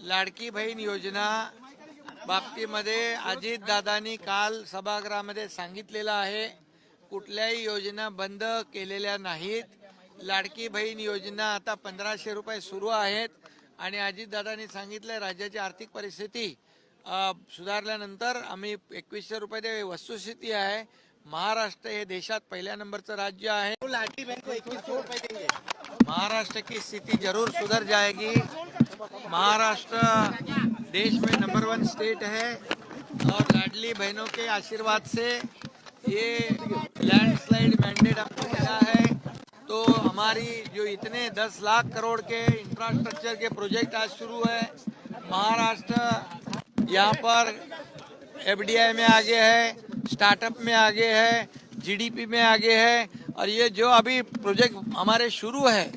लाडकी बहीण योजना बाबतीमध्ये अजितदादांनी काल सभागृहामध्ये सांगितलेलं आहे, कुठल्याही योजना बंद केलेल्या नाहीत. लाडकी बहीण योजना आता 1500 रुपये सुरू आहेत आणि अजितदादांनी सांगितलं राज्याची आर्थिक परिस्थिती सुधारल्यानंतर आम्ही 2100 रुपये वस्तुस्थिती आहे. महाराष्ट्र हे देशात पहिल्या नंबरचं राज्य आहे. लाडकी बहन को 2100 रुपए देंगे. महाराष्ट्र की स्थिति जरूर सुधर जाएगी. महाराष्ट्र देश में नंबर 1 स्टेट है और लाडली बहनों के आशीर्वाद से ये लैंडस्लाइड मैंडेट आपको मिला है. तो हमारी जो इतने 10 लाख करोड़ के इंफ्रास्ट्रक्चर के प्रोजेक्ट आज शुरू है. महाराष्ट्र यहाँ पर एफडीआई में आगे है, स्टार्टअप में आगे है, जीडीपी में आगे है और ये जो अभी प्रोजेक्ट हमारे शुरू है